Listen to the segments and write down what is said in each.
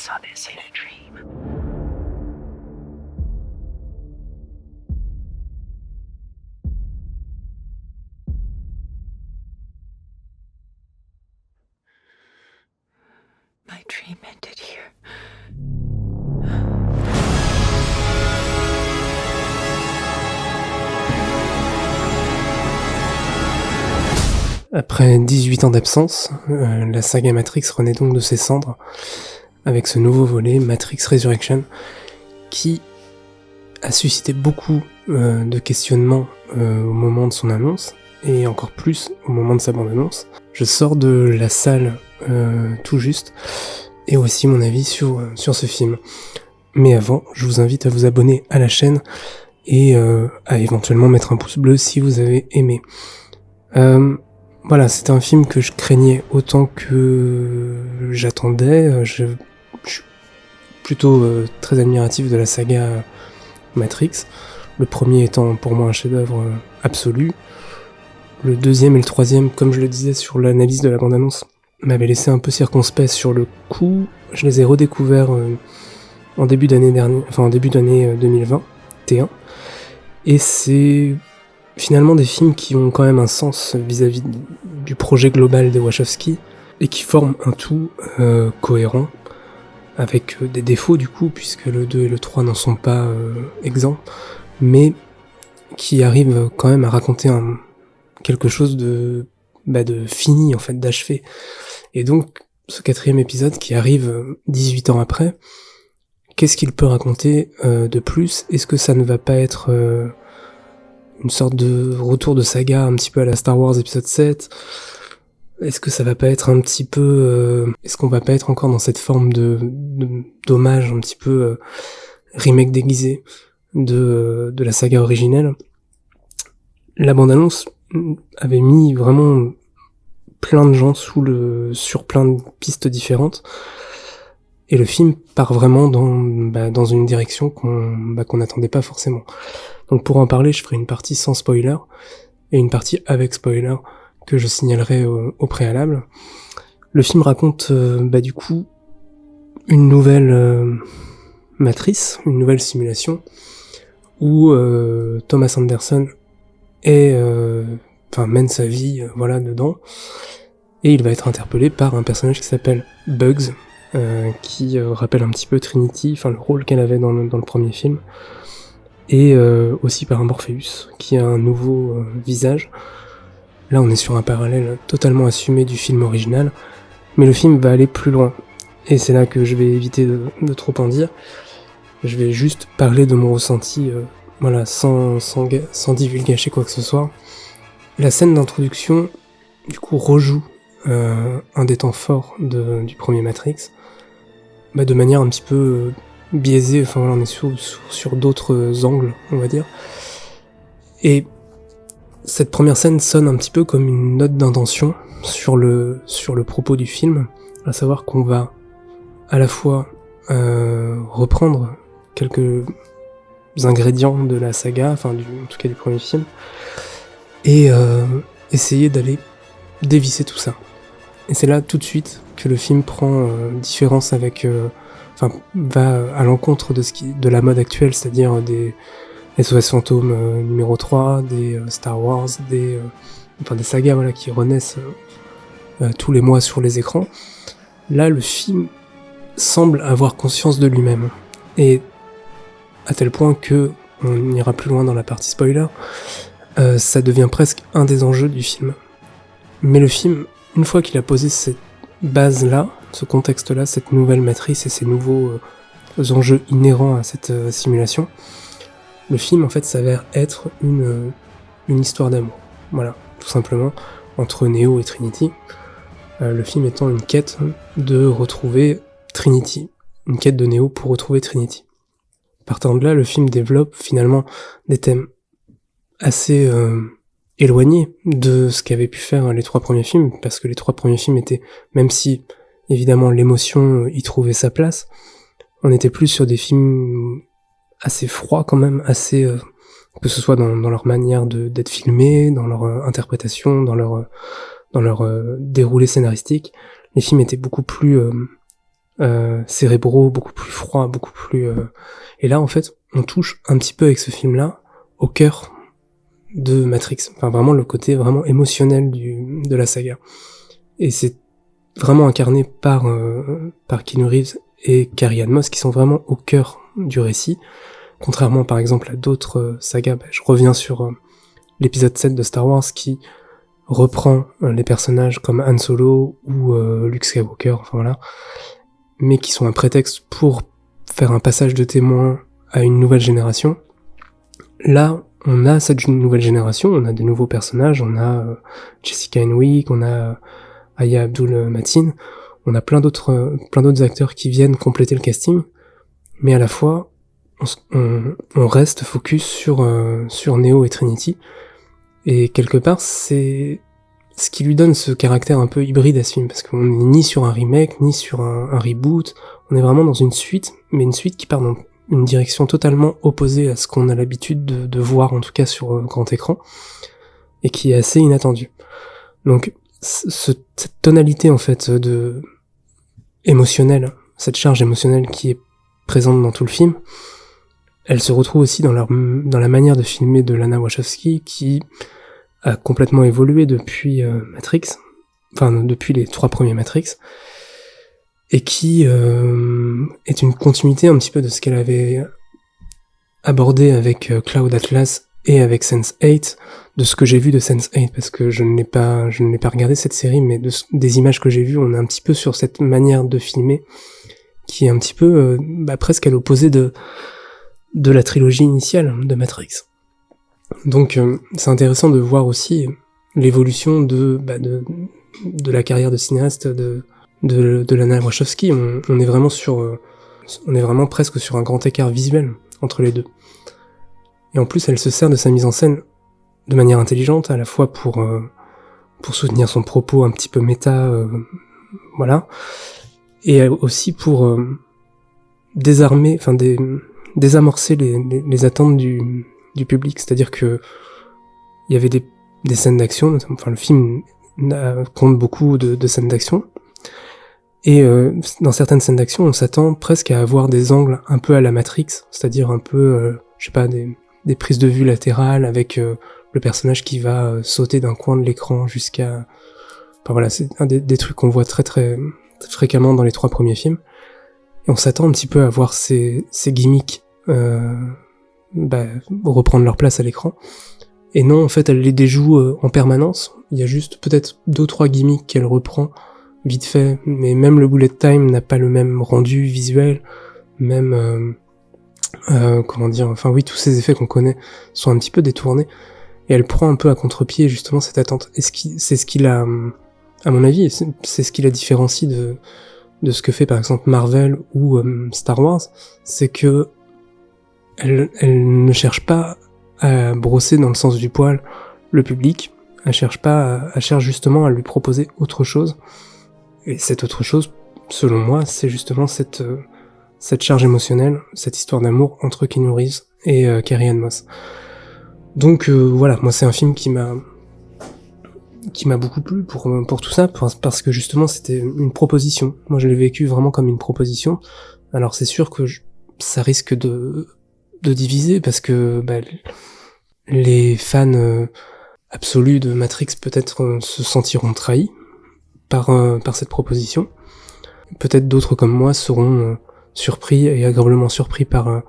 saw this in a dream. My dream ended here. Après 18 ans d'absence, la saga Matrix renaît donc de ses cendres avec ce nouveau volet, Matrix Resurrection, qui a suscité beaucoup de questionnements au moment de son annonce, et encore plus au moment de sa bande-annonce. Je sors de la salle tout juste, et aussi mon avis sur ce film. Mais avant, je vous invite à vous abonner à la chaîne, et à éventuellement mettre un pouce bleu si vous avez aimé. Voilà, c'était un film que je craignais autant que j'attendais. Je suis plutôt très admiratif de la saga Matrix. Le premier étant pour moi un chef-d'œuvre absolu. Le deuxième et le troisième, comme je le disais sur l'analyse de la bande-annonce, m'avaient laissé un peu circonspect sur le coup. Je les ai redécouverts en début d'année 2021. Et c'est finalement des films qui ont quand même un sens vis-à-vis du projet global des Wachowski et qui forment un tout cohérent, avec des défauts du coup, puisque le 2 et le 3 n'en sont pas exempts, mais qui arrivent quand même à raconter quelque chose de fini, en fait, d'achevé. Et donc, ce quatrième épisode qui arrive 18 ans après, qu'est-ce qu'il peut raconter de plus ? Est-ce que ça ne va pas être une sorte de retour de saga un petit peu à la Star Wars épisode 7 ? Est-ce que ça va pas être un petit peu... est-ce qu'on va pas être encore dans cette forme d'hommage un petit peu remake déguisé de la saga originelle ? La bande-annonce avait mis vraiment plein de gens sur plein de pistes différentes, et le film part vraiment dans une direction qu'on n'attendait pas forcément. Donc pour en parler, je ferai une partie sans spoiler, et une partie avec spoiler, que je signalerai au préalable. Le film raconte du coup une nouvelle matrice, une nouvelle simulation, où Thomas Anderson mène sa vie dedans, et il va être interpellé par un personnage qui s'appelle Bugs, qui rappelle un petit peu Trinity, le rôle qu'elle avait dans le premier film, et aussi par un Morpheus, qui a un nouveau visage. Là on est sur un parallèle totalement assumé du film original, mais le film va aller plus loin, et c'est là que je vais éviter de trop en dire. Je vais juste parler de mon ressenti, sans divulgacher quoi que ce soit. La scène d'introduction, du coup, rejoue un des temps forts du premier Matrix, de manière un petit peu biaisée, on est sur d'autres angles, on va dire. Et cette première scène sonne un petit peu comme une note d'intention sur le propos du film, à savoir qu'on va à la fois reprendre quelques ingrédients de la saga, en tout cas du premier film, et essayer d'aller dévisser tout ça. Et c'est là tout de suite que le film prend différence avec, va à l'encontre de la mode actuelle, c'est-à-dire des SOS Fantôme numéro 3, des Star Wars, des sagas qui renaissent tous les mois sur les écrans. Là, le film semble avoir conscience de lui-même, et à tel point que, on ira plus loin dans la partie spoiler, ça devient presque un des enjeux du film. Mais le film, une fois qu'il a posé cette base-là, ce contexte-là, cette nouvelle matrice et ces nouveaux enjeux inhérents à cette simulation, le film en fait s'avère être une histoire d'amour. Voilà, tout simplement, entre Neo et Trinity. Le film étant une quête de retrouver Trinity, une quête de Neo pour retrouver Trinity. Partant de là, le film développe finalement des thèmes assez éloignés de ce qu'avaient pu faire les 3 premiers films, parce que les 3 premiers films étaient, même si évidemment l'émotion y trouvait sa place, on était plus sur des films assez froids quand même, assez que ce soit dans leur manière d'être filmés, dans leur interprétation, dans leur déroulé scénaristique. Les films étaient beaucoup plus cérébraux, beaucoup plus froids, beaucoup plus... Et là, en fait, on touche un petit peu avec ce film-là au cœur de Matrix. Enfin, vraiment le côté vraiment émotionnel de la saga. Et c'est vraiment incarné par Keanu Reeves et Carrie-Anne Moss, qui sont vraiment au cœur du récit. Contrairement, par exemple, à d'autres sagas, je reviens sur l'épisode 7 de Star Wars, qui reprend les personnages comme Han Solo ou Luke Skywalker, enfin voilà, mais qui sont un prétexte pour faire un passage de témoin à une nouvelle génération. Là, on a cette nouvelle génération, on a des nouveaux personnages, on a Jessica Henwick, on a Aya Abdul-Mateen, on a plein d'autres acteurs qui viennent compléter le casting, mais à la fois, on reste focus sur Neo et Trinity, et quelque part, c'est ce qui lui donne ce caractère un peu hybride à ce film, parce qu'on n'est ni sur un remake, ni sur un reboot, on est vraiment dans une suite, mais une suite qui part dans une direction totalement opposée à ce qu'on a l'habitude de voir, en tout cas sur grand écran, et qui est assez inattendue. Donc, cette tonalité, en fait, émotionnelle, cette charge émotionnelle qui est présente dans tout le film, elle se retrouve aussi dans la manière de filmer de Lana Wachowski, qui a complètement évolué depuis Matrix, enfin depuis les 3 premiers Matrix, et qui est une continuité un petit peu de ce qu'elle avait abordé avec Cloud Atlas et avec Sense8, de ce que j'ai vu de Sense8, parce que je ne l'ai pas regardé cette série, mais des images que j'ai vues, on est un petit peu sur cette manière de filmer, qui est un petit peu presque à l'opposé de la trilogie initiale de Matrix. Donc c'est intéressant de voir aussi l'évolution de la carrière de cinéaste de Lana Wachowski. On est vraiment presque sur un grand écart visuel entre les deux. Et en plus, elle se sert de sa mise en scène de manière intelligente, à la fois pour soutenir son propos un petit peu méta, voilà, et aussi pour désamorcer les attentes du public, c'est-à-dire que il y avait des scènes d'action, enfin le film compte beaucoup de scènes d'action, et dans certaines scènes d'action, on s'attend presque à avoir des angles un peu à la Matrix, c'est-à-dire un peu, des prises de vue latérales avec le personnage qui va sauter d'un coin de l'écran jusqu'à... Enfin voilà, c'est un des trucs qu'on voit très très fréquemment dans les 3 premiers films, et on s'attend un petit peu à voir ces gimmicks reprendre leur place à l'écran. Et non, en fait, elle les déjoue en permanence. Il y a juste peut-être 2-3 gimmicks qu'elle reprend vite fait, mais même le bullet time n'a pas le même rendu visuel, même tous ces effets qu'on connaît sont un petit peu détournés, et elle prend un peu à contre-pied justement cette attente. Et c'est ce qui l'a, à mon avis, c'est ce qui la différencie de ce que fait par exemple Marvel ou Star Wars, c'est que elle ne cherche pas à brosser dans le sens du poil le public, elle cherche justement à lui proposer autre chose, et cette autre chose, selon moi, c'est justement cette charge émotionnelle, cette histoire d'amour entre Keanu Reeves et Carrie-Anne Moss. Donc voilà, moi c'est un film qui m'a beaucoup plu pour tout ça, parce que justement c'était une proposition. Moi je l'ai vécu vraiment comme une proposition. Alors c'est sûr que ça risque de diviser, parce que les fans absolus de Matrix peut-être se sentiront trahis par cette proposition. Peut-être d'autres comme moi seront surpris et agréablement surpris par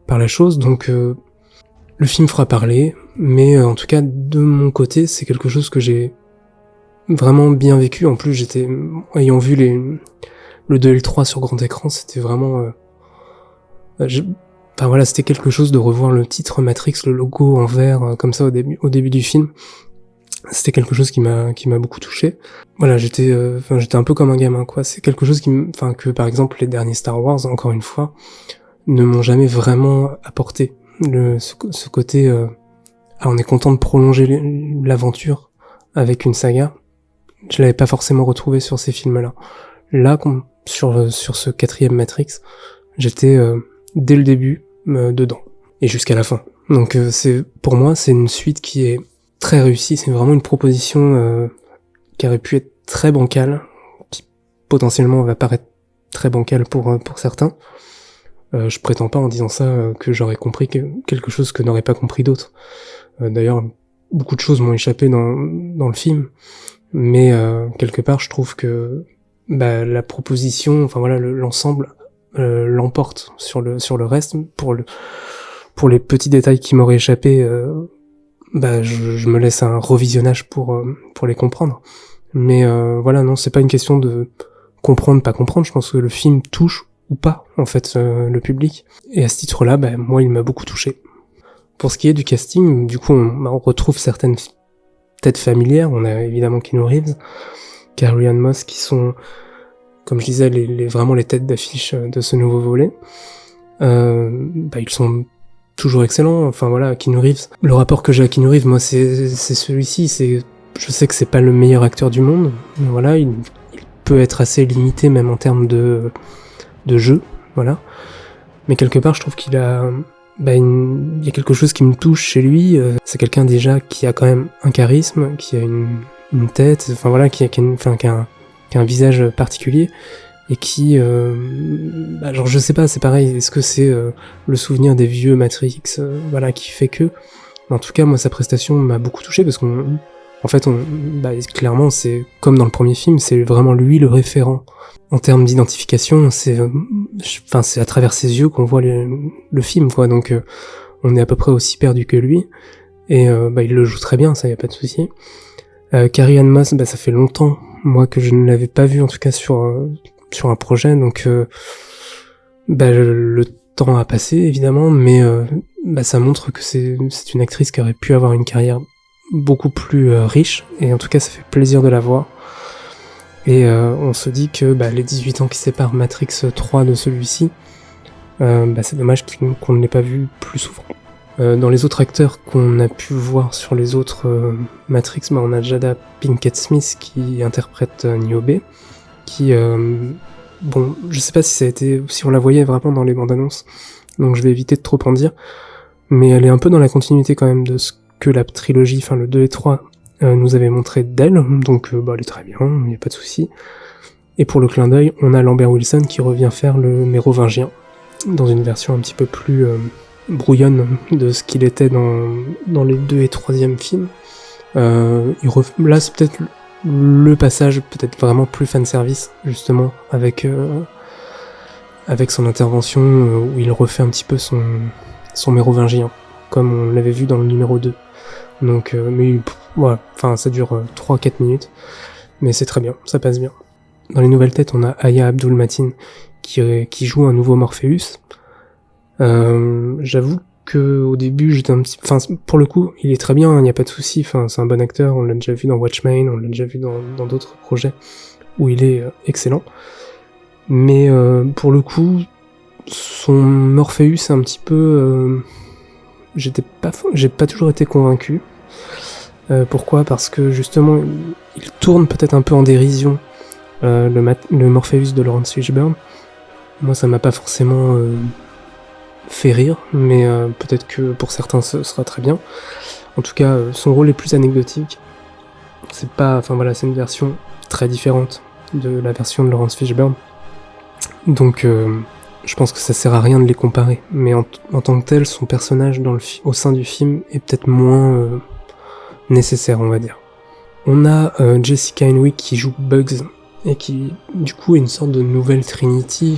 la chose. Donc le film fera parler, mais en tout cas de mon côté c'est quelque chose que j'ai vraiment bien vécu. En plus ayant vu le 2 et le 3 sur grand écran, c'était vraiment c'était quelque chose de revoir le titre Matrix, le logo en vert, comme ça au début du film. C'était quelque chose qui m'a beaucoup touché. Voilà, j'étais un peu comme un gamin, quoi. C'est quelque chose que par exemple les derniers Star Wars, encore une fois, ne m'ont jamais vraiment apporté. Ce côté, on est content de prolonger l'aventure avec une saga. Je l'avais pas forcément retrouvé sur ces films-là. Là, sur ce 4e Matrix, j'étais dès le début dedans et jusqu'à la fin. Donc pour moi c'est une suite qui est très réussie. C'est vraiment une proposition qui aurait pu être très bancale, qui potentiellement va paraître très bancal pour certains. Je prétends pas en disant ça que j'aurais compris quelque chose que n'auraient pas compris d'autres. D'ailleurs, beaucoup de choses m'ont échappé dans le film, mais quelque part, je trouve que la proposition, enfin voilà, l'ensemble l'emporte sur le reste. Pour les petits détails qui m'auraient échappé, je me laisse un revisionnage pour les comprendre. Mais voilà, non, c'est pas une question de comprendre, pas comprendre. Je pense que le film touche ou pas, en fait, le public. Et à ce titre-là, moi, il m'a beaucoup touché. Pour ce qui est du casting, du coup, on retrouve certaines têtes familières. On a évidemment Keanu Reeves, Carrie-Anne Moss, qui sont, comme je disais, vraiment les têtes d'affiche de ce nouveau volet. Ils sont toujours excellents. Enfin voilà, Keanu Reeves. Le rapport que j'ai à Keanu Reeves, moi, c'est celui-ci. Je sais que c'est pas le meilleur acteur du monde, mais voilà, il peut être assez limité même en termes de jeu, voilà. Mais quelque part, je trouve qu'il a, il y a quelque chose qui me touche chez lui. C'est quelqu'un déjà qui a quand même un charisme, qui a une tête, enfin voilà, qui a un visage particulier et qui, genre je sais pas, c'est pareil. Est-ce que c'est le souvenir des vieux Matrix, voilà, qui fait que. En tout cas, moi, sa prestation m'a beaucoup touché parce en fait, clairement, c'est comme dans le premier film, c'est vraiment lui le référent. En termes d'identification, c'est à travers ses yeux qu'on voit le film, quoi. Donc, on est à peu près aussi perdu que lui. Et il le joue très bien, ça y a pas de souci. Carrie-Anne Moss, ça fait longtemps, moi, que je ne l'avais pas vu, en tout cas sur un projet. Donc, le temps a passé, évidemment, mais ça montre que c'est une actrice qui aurait pu avoir une carrière beaucoup plus riche, et en tout cas ça fait plaisir de la voir. Et on se dit que les 18 ans qui séparent Matrix 3 de celui-ci, c'est dommage qu'on ne l'ait pas vu plus souvent. Dans les autres acteurs qu'on a pu voir sur les autres Matrix, on a Jada Pinkett Smith qui interprète Niobe, qui je sais pas si on la voyait vraiment dans les bandes annonces, donc je vais éviter de trop en dire, mais elle est un peu dans la continuité quand même de ce que la trilogie, enfin le 2 et 3, nous avait montré d'elle, donc elle est très bien, il n'y a pas de souci. Et pour le clin d'œil, on a Lambert Wilson qui revient faire le mérovingien, dans une version un petit peu plus brouillonne de ce qu'il était dans les 2 et 3e films. Là c'est peut-être le passage peut-être vraiment plus fanservice, justement, avec son intervention où il refait un petit peu son mérovingien, comme on l'avait vu dans le numéro 2. Donc, voilà, ça dure 3-4 minutes, mais c'est très bien, ça passe bien. Dans les nouvelles têtes, on a Aya Abdul-Mateen qui joue un nouveau Morpheus. J'avoue que au début, j'étais un petit... pour le coup, il est très bien, il n'y a pas de souci, c'est un bon acteur, on l'a déjà vu dans Watchmen, on l'a déjà vu dans d'autres projets où il est excellent. Mais pour le coup, son Morpheus est un petit peu... j'ai pas toujours été convaincu. Pourquoi ? Parce que justement, il tourne peut-être un peu en dérision le Morpheus de Laurence Fishburne. Moi, ça m'a pas forcément fait rire, mais peut-être que pour certains, ce sera très bien. En tout cas, son rôle est plus anecdotique. C'est une version très différente de la version de Laurence Fishburne. Donc, je pense que ça sert à rien de les comparer. Mais en tant que tel, son personnage au sein du film est peut-être moins nécessaire, on va dire. On a Jessica Henwick qui joue Bugs, et qui, du coup, est une sorte de nouvelle Trinity,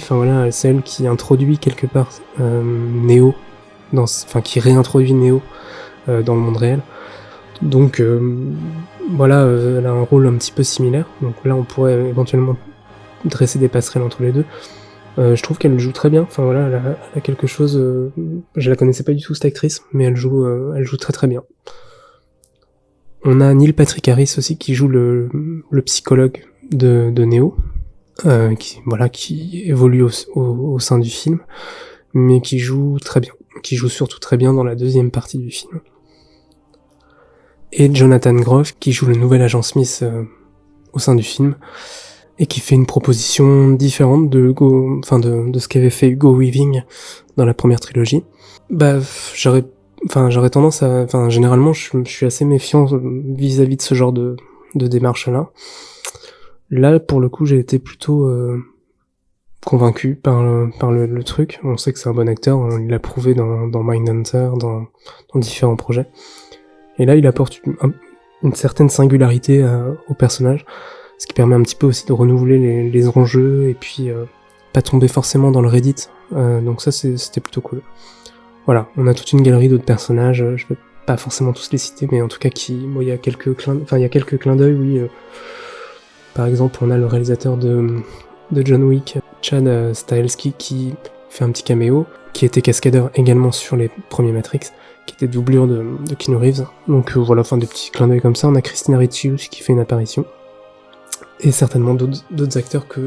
c'est elle qui introduit quelque part Neo, qui réintroduit Neo dans le monde réel. Donc, elle a un rôle un petit peu similaire, donc là, on pourrait éventuellement dresser des passerelles entre les deux. Je trouve qu'elle joue très bien, elle a quelque chose... je la connaissais pas du tout, cette actrice, mais elle joue très très bien. On a Neil Patrick Harris aussi qui joue le psychologue de Neo, qui évolue au sein du film, mais qui joue très bien, qui joue surtout très bien dans la deuxième partie du film. Et Jonathan Groff qui joue le nouvel agent Smith au sein du film, et qui fait une proposition différente de ce qu'avait fait Hugo Weaving dans la première trilogie. J'aurais tendance à... généralement, je suis assez méfiant vis-à-vis de ce genre de démarche-là. Là, pour le coup, j'ai été plutôt convaincu par le truc. On sait que c'est un bon acteur, il l'a prouvé dans Mindhunter, dans différents projets. Et là, il apporte une certaine singularité au personnage, ce qui permet un petit peu aussi de renouveler les enjeux, et puis pas tomber forcément dans le Reddit. Donc ça, c'était plutôt cool. Voilà, on a toute une galerie d'autres personnages, je vais pas forcément tous les citer, mais en tout cas, il y a quelques clins d'œil, oui. Par exemple, on a le réalisateur de John Wick, Chad Stahelski, qui fait un petit caméo, qui était cascadeur également sur les premiers Matrix, qui était doublure de Keanu Reeves. Donc voilà, des petits clins d'œil comme ça. On a Christina Ricci aussi qui fait une apparition. Et certainement d'autres acteurs que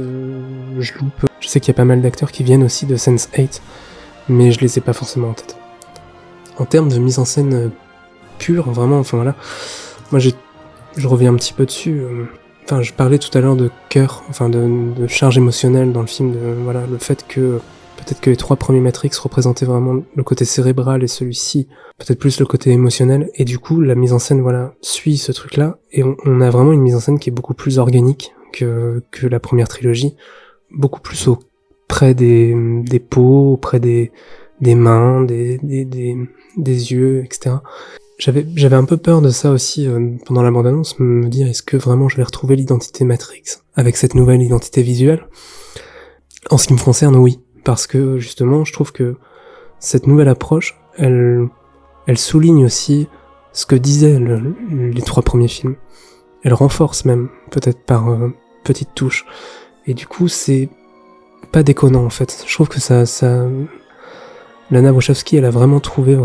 je loupe. Je sais qu'il y a pas mal d'acteurs qui viennent aussi de Sense8, mais je les ai pas forcément en tête. En termes de mise en scène pure, vraiment, moi je reviens un petit peu dessus. Je parlais tout à l'heure de cœur, de charge émotionnelle dans le film, le fait que peut-être que les 3 premiers Matrix représentaient vraiment le côté cérébral et celui-ci peut-être plus le côté émotionnel, et du coup la mise en scène suit ce truc-là, et on a vraiment une mise en scène qui est beaucoup plus organique que la première trilogie, beaucoup plus auprès des peaux, auprès des mains, des yeux, etc. J'avais un peu peur de ça aussi pendant la bande-annonce, me dire est-ce que vraiment je vais retrouver l'identité Matrix avec cette nouvelle identité visuelle. En ce qui me concerne, oui, parce que justement je trouve que cette nouvelle approche, elle souligne aussi ce que disaient les 3 premiers films. Elle renforce même, peut-être par petites touches. Et du coup, c'est pas déconnant en fait. Je trouve que ça Lana Wachowski, elle a vraiment trouvé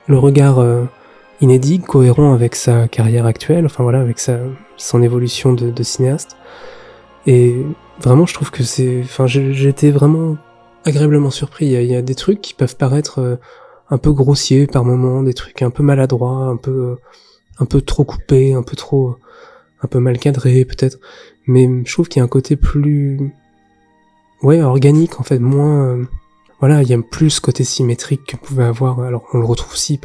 le regard inédit, cohérent avec sa carrière actuelle, avec son évolution de cinéaste. Et vraiment, je trouve que j'ai été vraiment agréablement surpris. Il y a des trucs qui peuvent paraître un peu grossiers par moments, des trucs un peu maladroits, un peu trop coupés, un peu mal cadrés peut-être. Mais je trouve qu'il y a un côté plus organique en fait, moins il y a plus ce côté symétrique que pouvait avoir. Alors on le retrouve aussi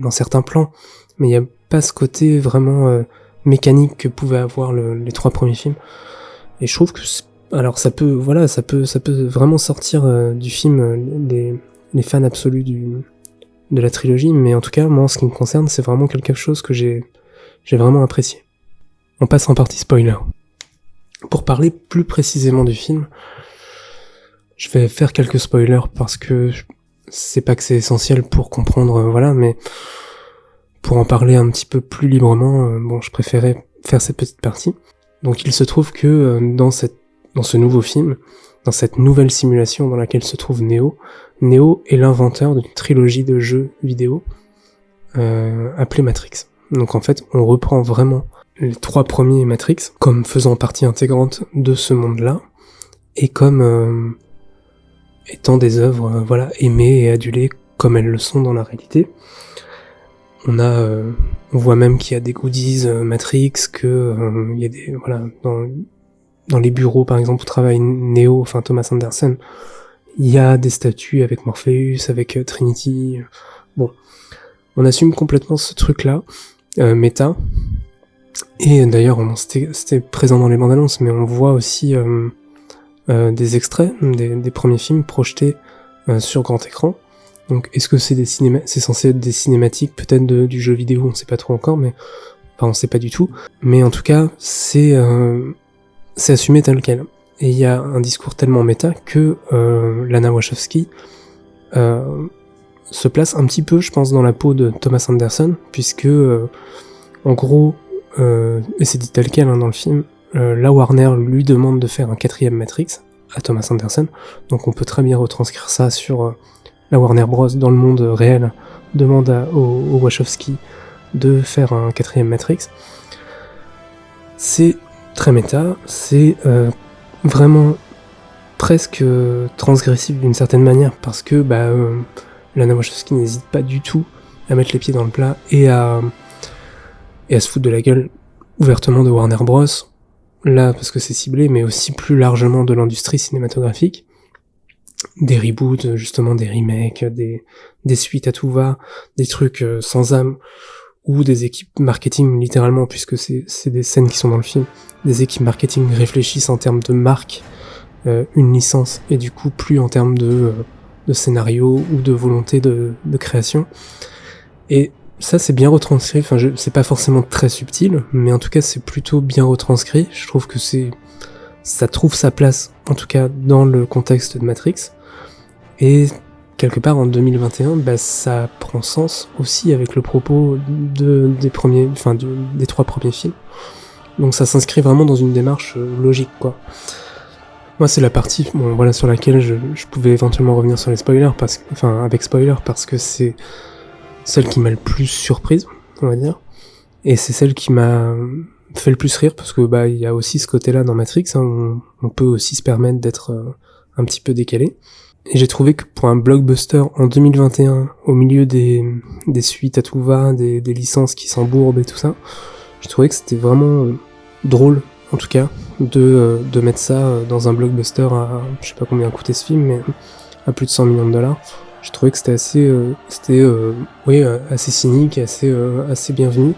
dans certains plans, mais il y a pas ce côté vraiment mécanique que pouvaient avoir les 3 premiers films. Et je trouve que ça peut vraiment sortir du film les fans absolus de la trilogie, mais en tout cas moi en ce qui me concerne, c'est vraiment quelque chose que j'ai vraiment apprécié. On passe en partie spoiler. Pour parler plus précisément du film, je vais faire quelques spoilers parce que c'est pas que c'est essentiel pour comprendre, mais pour en parler un petit peu plus librement, je préférais faire cette petite partie. Donc il se trouve que dans ce nouveau film, dans cette nouvelle simulation dans laquelle se trouve Neo est l'inventeur d'une trilogie de jeux vidéo appelée Matrix. Donc en fait, on reprend vraiment les 3 premiers Matrix comme faisant partie intégrante de ce monde-là, et comme étant des œuvres aimées et adulées comme elles le sont dans la réalité. On voit même qu'il y a des goodies Matrix, que il y a des dans les bureaux par exemple où travaille Neo, Thomas Anderson, il y a des statues avec Morpheus, avec Trinity. Bon, on assume complètement ce truc-là méta. Et d'ailleurs, c'était présent dans les bandes annonces, mais on voit aussi des extraits des premiers films projetés sur grand écran. Donc est-ce que c'est censé être des cinématiques peut-être du jeu vidéo, on sait pas trop encore, mais on sait pas du tout. Mais en tout cas, c'est assumé tel quel. Et il y a un discours tellement méta que Lana Wachowski se place un petit peu, je pense, dans la peau de Thomas Anderson, puisque en gros, et c'est dit tel quel dans le film, la Warner lui demande de faire un 4e Matrix à Thomas Anderson, donc on peut très bien retranscrire ça sur la Warner Bros dans le monde réel, demande aux Wachowski de faire un 4e Matrix. C'est très méta, c'est vraiment presque transgressif d'une certaine manière, parce que Lana Wachowski n'hésite pas du tout à mettre les pieds dans le plat et à se foutre de la gueule ouvertement de Warner Bros, là parce que c'est ciblé, mais aussi plus largement de l'industrie cinématographique, des reboots, justement des remakes, des suites à tout va, des trucs sans âme, ou des équipes marketing littéralement, puisque c'est des scènes qui sont dans le film, des équipes marketing réfléchissent en termes de marque une licence, et du coup plus en termes de scénario ou de volonté de création. Et ça, c'est bien retranscrit, enfin c'est pas forcément très subtil, mais en tout cas c'est plutôt bien retranscrit. Je trouve que ça trouve sa place, en tout cas dans le contexte de Matrix. Et quelque part en 2021, ça prend sens aussi avec le propos des 3 premiers films. Donc ça s'inscrit vraiment dans une démarche logique, quoi. Moi, c'est la partie sur laquelle je pouvais éventuellement revenir sur les spoilers, avec spoilers, parce que c'est celle qui m'a le plus surprise, on va dire. Et c'est celle qui m'a fait le plus rire, parce que il y a aussi ce côté-là dans Matrix, hein, on peut aussi se permettre d'être un petit peu décalé. Et j'ai trouvé que pour un blockbuster en 2021, au milieu des suites à tout va, des licences qui s'embourbent et tout ça, j'ai trouvé que c'était vraiment drôle, en tout cas, de mettre ça dans un blockbuster à, je sais pas combien coûtait ce film, mais à plus de 100 millions de dollars. J'ai trouvé que c'était assez cynique, assez bienvenu.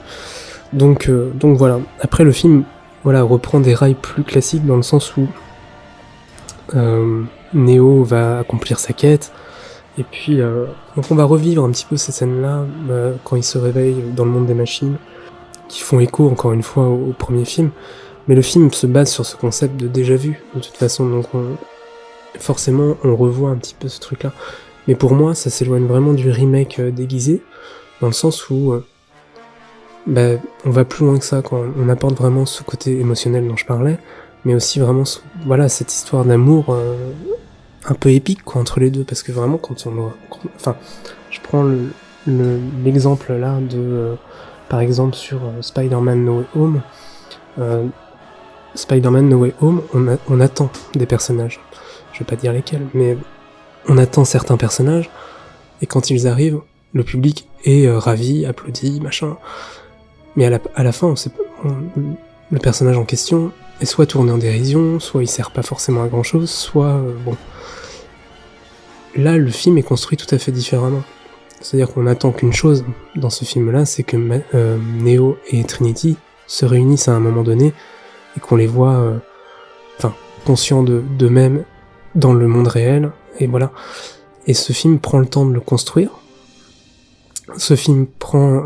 Donc voilà. Après, le film, reprend des rails plus classiques dans le sens où Neo va accomplir sa quête, et puis donc on va revivre un petit peu ces scènes-là quand il se réveille dans le monde des machines, qui font écho encore une fois au premier film, mais le film se base sur ce concept de déjà vu de toute façon, donc forcément on revoit un petit peu ce truc-là. Mais pour moi, ça s'éloigne vraiment du remake déguisé, dans le sens où on va plus loin que ça, quand on apporte vraiment ce côté émotionnel dont je parlais, mais aussi vraiment cette histoire d'amour un peu épique, quoi, entre les deux, parce que vraiment je prends l'exemple là de par exemple sur Spider-Man No Way Home. Spider-Man No Way Home, on attend des personnages, je vais pas dire lesquels, mais on attend certains personnages, et quand ils arrivent, le public est ravi, applaudit, machin, mais à la fin, le personnage en question est soit tourné en dérision, soit il sert pas forcément à grand chose, soit Là, le film est construit tout à fait différemment. C'est-à-dire qu'on attend qu'une chose dans ce film-là, c'est que Neo et Trinity se réunissent à un moment donné et qu'on les voit conscients d'eux-mêmes dans le monde réel, et voilà. Et ce film prend le temps de le construire. Ce film prend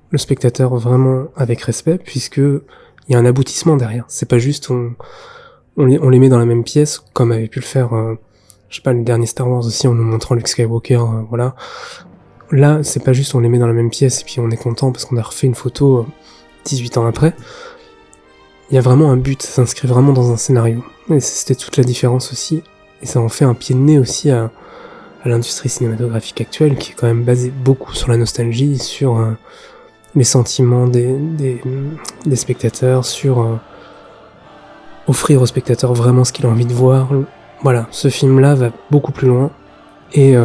le spectateur vraiment avec respect, puisque il y a un aboutissement derrière. C'est pas juste on les met dans la même pièce, comme avait pu le faire je sais pas, le dernier Star Wars aussi, en nous montrant Luke Skywalker, voilà. Là, c'est pas juste on les met dans la même pièce et puis on est content parce qu'on a refait une photo 18 ans après. Il y a vraiment un but, ça s'inscrit vraiment dans un scénario. Et c'était toute la différence aussi. Et ça en fait un pied de nez aussi à l'industrie cinématographique actuelle, qui est quand même basée beaucoup sur la nostalgie, sur les sentiments des spectateurs, sur offrir aux spectateurs vraiment ce qu'il a envie de voir. Voilà, ce film-là va beaucoup plus loin, et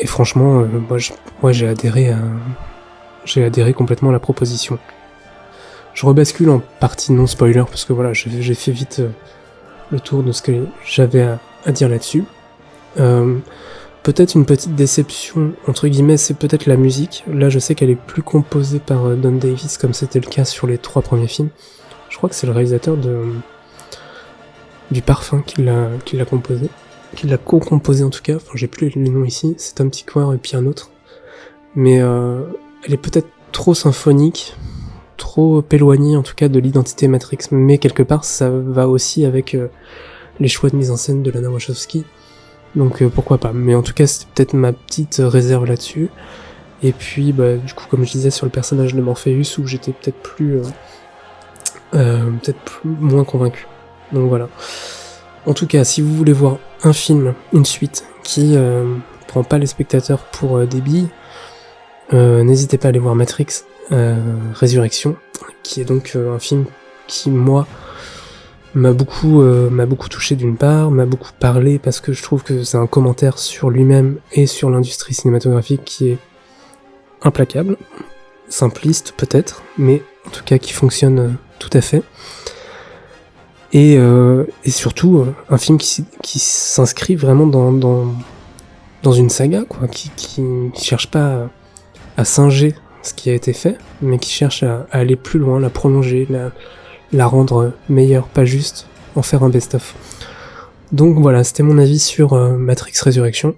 franchement, moi j'ai adhéré complètement à la proposition. Je rebascule en partie non spoiler, parce que voilà, j'ai fait vite le tour de ce que j'avais à dire là-dessus. Peut-être une petite déception, entre guillemets, c'est peut-être la musique. Là, je sais qu'elle est plus composée par Don Davis, comme c'était le cas sur les 3 premiers films. Je crois que c'est le réalisateur du Parfum qui l'a composé, qui l'a co-composé en tout cas, enfin j'ai plus les noms ici, c'est un petit coin et puis un autre, mais elle est peut-être trop symphonique, trop éloignée en tout cas de l'identité Matrix, mais quelque part ça va aussi avec les choix de mise en scène de Lana Wachowski, donc pourquoi pas, mais en tout cas c'était peut-être ma petite réserve là-dessus. Et puis du coup, comme je disais sur le personnage de Morpheus, où j'étais peut-être moins convaincu. Donc voilà. En tout cas, si vous voulez voir un film, une suite, qui prend pas les spectateurs pour des billes, n'hésitez pas à aller voir Matrix Résurrection, qui est donc un film qui, moi, m'a beaucoup touché d'une part, m'a beaucoup parlé, parce que je trouve que c'est un commentaire sur lui-même et sur l'industrie cinématographique qui est implacable, simpliste peut-être, mais en tout cas qui fonctionne tout à fait. Et surtout un film qui s'inscrit vraiment dans une saga, quoi, qui cherche pas à singer ce qui a été fait, mais qui cherche à aller plus loin, la prolonger, la rendre meilleure, pas juste en faire un best-of. Donc voilà, c'était mon avis sur Matrix Résurrection.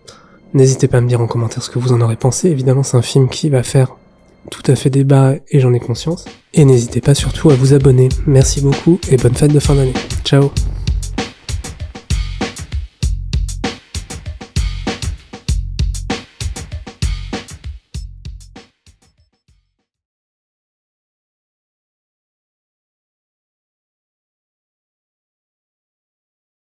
N'hésitez pas à me dire en commentaire ce que vous en aurez pensé. Évidemment, c'est un film qui va faire tout à fait débat et j'en ai conscience. Et n'hésitez pas surtout à vous abonner. Merci beaucoup et bonne fête de fin d'année. Ciao.